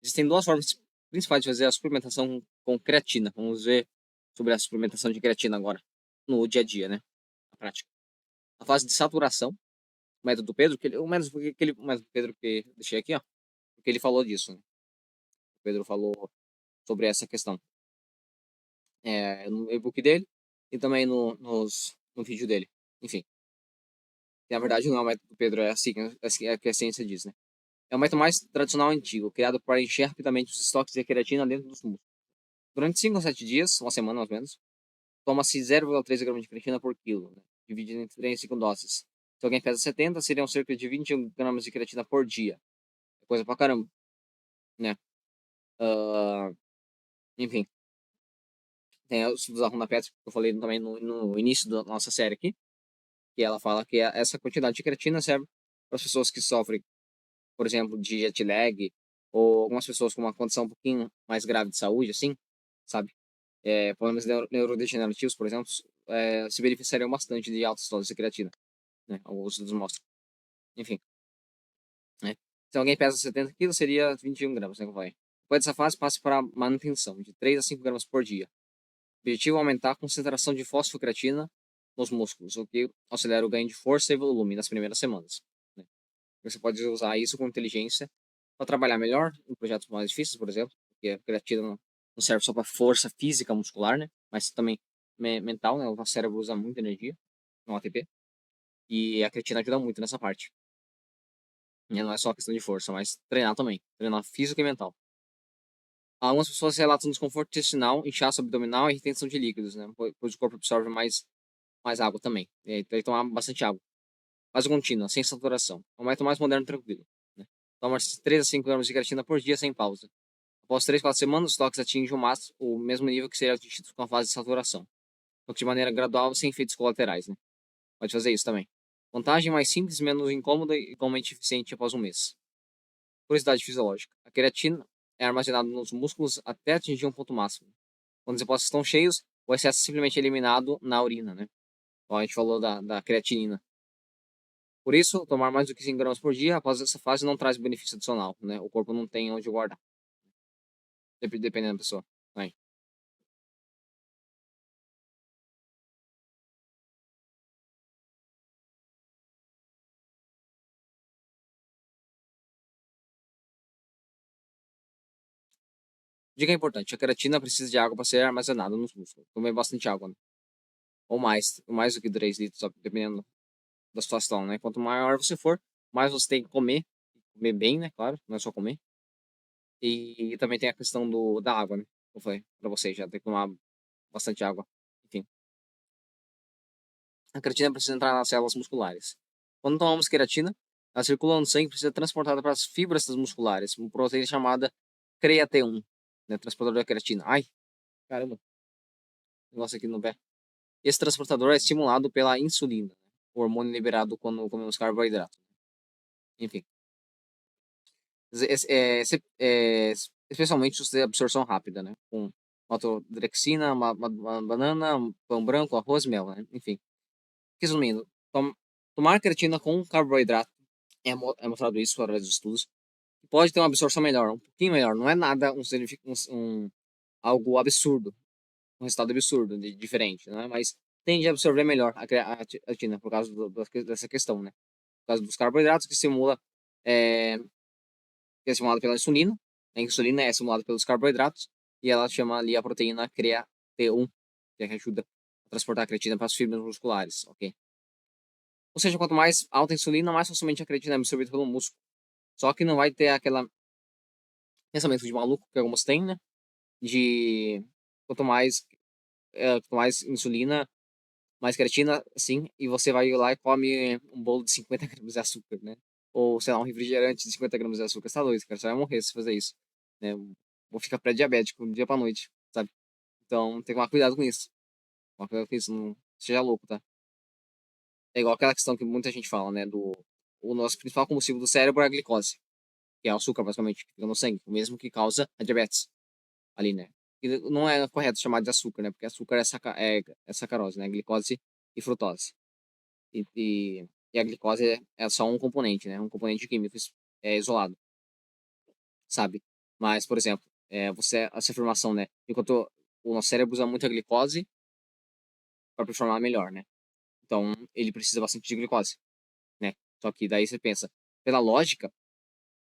Existem duas formas principais de fazer a suplementação com creatina. Vamos ver sobre a suplementação de creatina agora, no dia a dia, né? Na prática. A fase de saturação, o método Pedro, o método Pedro que deixei aqui, ó, porque ele falou disso, né? O Pedro falou sobre essa questão no e-book dele e também no vídeo dele. Enfim, na verdade não é o método Pedro, é o que a ciência diz, né? É o método mais tradicional e antigo, criado para encher rapidamente os estoques de creatina dentro dos músculos. Durante 5 ou 7 dias, uma semana mais ou menos, toma-se 0,3 gramas de creatina por quilo, né? Dividido entre 5 doses. Se alguém pesa 70, seriam cerca de 21 gramas de creatina por dia. É coisa pra caramba, né? Ah, enfim, tem os estudos da Rhonda Peters, que eu falei também no início da nossa série aqui, que ela fala que essa quantidade de creatina serve para as pessoas que sofrem, por exemplo, de jet lag, ou algumas pessoas com uma condição um pouquinho mais grave de saúde, assim, sabe? Problemas neurodegenerativos, por exemplo, se beneficiariam bastante de altas doses de creatina, né? Alguns estudos mostram. Enfim, né? Se alguém pesa 70 quilos, seria 21 gramas, né? Depois dessa fase, passe para a manutenção, de 3 a 5 gramas por dia. O objetivo é aumentar a concentração de fosfocreatina nos músculos, o que acelera o ganho de força e volume nas primeiras semanas, né? Você pode usar isso com inteligência para trabalhar melhor em projetos mais difíceis, por exemplo, porque a creatina não serve só para força física muscular, né? Mas também mental, né? O nosso cérebro usa muita energia no ATP e a creatina ajuda muito nessa parte. E não é só questão de força, mas treinar também, treinar físico e mental. Algumas pessoas relatam desconforto intestinal, inchaço abdominal e retenção de líquidos, né? Pois o corpo absorve mais água também. E aí tem que tomar bastante água. Fase contínua, sem saturação. É um método mais moderno e tranquilo, né? Toma 3 a 5 gramas de creatina por dia sem pausa. Após 3, 4 semanas, os toques atingem o mesmo nível que seria atingido com a fase de saturação. Só que de maneira gradual, sem efeitos colaterais, né? Pode fazer isso também. Vantagem mais simples, menos incômoda e igualmente eficiente após um mês. Curiosidade fisiológica. A creatina é armazenada nos músculos até atingir um ponto máximo. Quando os depósitos estão cheios, o excesso é simplesmente eliminado na urina, né? Então, a gente falou da creatinina. Por isso, tomar mais do que 5 gramas por dia após essa fase não traz benefício adicional, né? O corpo não tem onde guardar, dependendo da pessoa. Né? Dica importante: a creatina precisa de água para ser armazenada nos músculos. Tome bastante água, né? Ou mais do que 3 litros, dependendo da situação, né? Quanto maior você for, mais você tem que comer bem, né? Claro, não é só comer. E também tem a questão da água, né? Eu falei pra vocês, já tem que tomar bastante água. Enfim, a creatina precisa entrar nas células musculares. Quando tomamos creatina, ela circula no sangue e precisa ser transportada para as fibras musculares, uma proteína chamada CreaT1, né? Transportador da creatina. Ai, caramba, negócio aqui no pé. Esse transportador é estimulado pela insulina, né? O hormônio liberado quando comemos carboidrato. Enfim, especialmente os de absorção rápida, né? Com maltodextrina, uma banana, um pão branco, arroz e mel, né? Enfim. Resumindo, tomar creatina com carboidrato é mostrado isso através dos estudos. Pode ter uma absorção melhor, um pouquinho melhor. Não é nada algo absurdo, um resultado absurdo, diferente, né? Mas tende a absorver melhor a creatina por causa dessa questão, né? Por causa dos carboidratos é, que é estimulado pela insulina. A insulina é estimulada pelos carboidratos e ela chama ali a proteína CreaT1, que ajuda a transportar a creatina para as fibras musculares, ok? Ou seja, quanto mais alta a insulina, mais facilmente a creatina é absorvida pelo músculo. Só que não vai ter aquele pensamento de maluco que alguns têm, né? De quanto mais, quanto mais insulina, mais creatina, assim, e você vai lá e come um bolo de 50 gramas de açúcar, né? Ou, sei lá, um refrigerante de 50 gramas de açúcar. Você tá doido, cara. Você vai morrer se fazer isso. Né? Vou ficar pré-diabético do dia pra noite, sabe? Então, tem que tomar cuidado com isso. Tomar cuidado com isso, não seja louco, tá? É igual aquela questão que muita gente fala, né? O nosso principal combustível do cérebro é a glicose, que é o açúcar, basicamente, que fica no sangue, o mesmo que causa a diabetes ali, né? E não é correto chamar de açúcar, né? Porque açúcar é sacarose, né? Glicose e frutose. E a glicose é só um componente, né? Um componente químico isolado, sabe? Mas, por exemplo, essa afirmação, né? Enquanto o nosso cérebro usa muita glicose para performar melhor, né? Então, ele precisa bastante de glicose, né? Só que daí você pensa, pela lógica,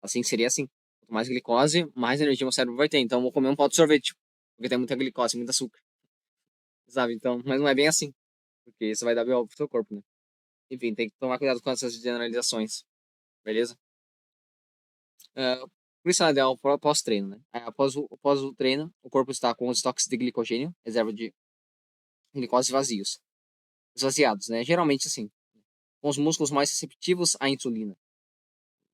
assim seria assim. Quanto mais glicose, mais energia o cérebro vai ter. Então, eu vou comer um pau de sorvete, porque tem muita glicose, muito açúcar, sabe? Então, mas não é bem assim, porque isso vai dar BO pro seu corpo, né? Enfim, tem que tomar cuidado com essas generalizações, beleza? Por isso é ideal pós-treino, né? Após o treino, o corpo está com os estoques de glicogênio, reserva de glicose vazios, esvaziados, né? Geralmente assim, com os músculos mais receptivos à insulina,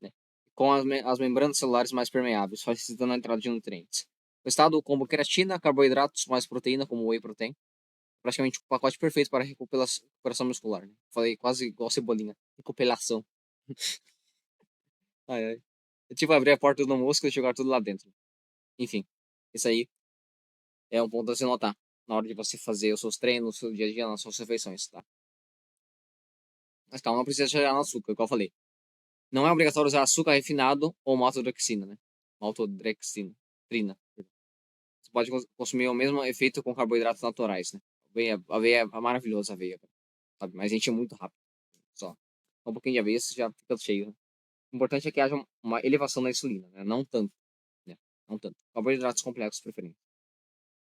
né? Com as membranas celulares mais permeáveis, facilitando a entrada de nutrientes. O estado como creatina, carboidratos mais proteína, como whey protein, praticamente o pacote perfeito para recuperação muscular, né? Falei quase igual cebolinha, recuperação. Ai, ai. É tipo abrir a porta do músculo e jogar tudo lá dentro. Enfim, isso aí é um ponto a se notar na hora de você fazer os seus treinos, o seu dia a dia, nas suas refeições, tá? Mas calma, não precisa chegar no açúcar, igual eu falei. Não é obrigatório usar açúcar refinado ou maltodextrina, né? Maltodextrina. Você pode consumir o mesmo efeito com carboidratos naturais, né? Aveia é maravilhosa, a aveia, sabe? Mas enche muito rápido, só. Um pouquinho de aveia, você já fica cheio, né? O importante é que haja uma elevação da insulina, né? Não tanto, né? Não tanto. Carboidratos complexos, preferência.